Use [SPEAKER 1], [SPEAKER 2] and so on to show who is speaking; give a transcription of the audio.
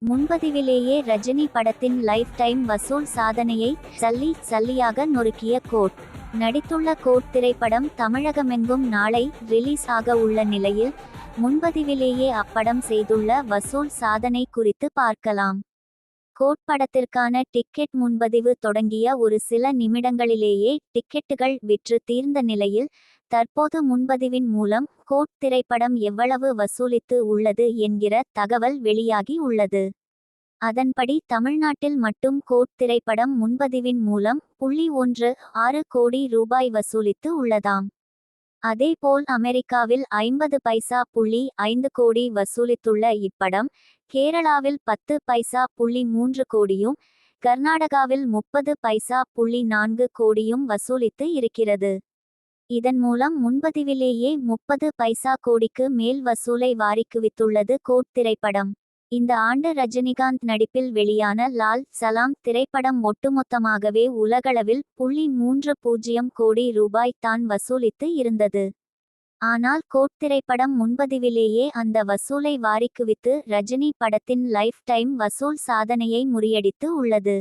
[SPEAKER 1] முன்பதிவிலேயே ரஜினி படத்தின் life time வசூல் சாதனையை சல்லி சல்லியாக நொறுக்கிய கோட். நடித்துள்ள கோட் திரைப்படம் தமிழகமெங்கும் நாளை ரிலீஸ் ஆக உள்ள நிலையில் முன்பதிவிலேயே அப்படம் செய்துள்ள வசூல் சாதனை குறித்து பார்க்கலாம். கோட் படத்திற்கான டிக்கெட் முன்பதிவு தொடங்கிய ஒரு சில நிமிடங்களிலேயே டிக்கெட்டுகள் விற்று தீர்ந்த நிலையில் தற்போது முன்பதிவின் மூலம் கோட் திரைப்படம் எவ்வளவு வசூலித்து உள்ளது என்கிற தகவல் வெளியாகி உள்ளது. அதன்படி தமிழ்நாட்டில் மட்டும் கோட் திரைப்படம் முன்பதிவின் மூலம் 16 கோடி ரூபாய் வசூலித்து உள்ளதாம். அதேபோல் அமெரிக்காவில் 50 பைசா 5 கோடி வசூலித்துள்ள இப்படம் கேரளாவில் 10 பைசா 3 கோடியும் கர்நாடகாவில் 30 பைசா 4 கோடியும் வசூலித்து இருக்கிறது. இதன் மூலம் முன்பதிவிலேயே 30 பைசா கோடிக்கு மேல் வசூலை வாரிக்குவித்துள்ளது கோட் திரைப்படம். இந்த ஆண்டு ரஜினிகாந்த் நடிப்பில் வெளியான லால் சலாம் திரைப்படம் ஒட்டுமொத்தமாகவே உலகளவில் 30 கோடி ரூபாய் தான் வசூலித்து இருந்தது. ஆனால் கோட் திரைப்படம் முன்பதிவிலேயே அந்த வசூலை வாரிக்குவித்து ரஜினி படத்தின் லைஃப் டைம் வசூல் சாதனையை முறியடித்து உள்ளது.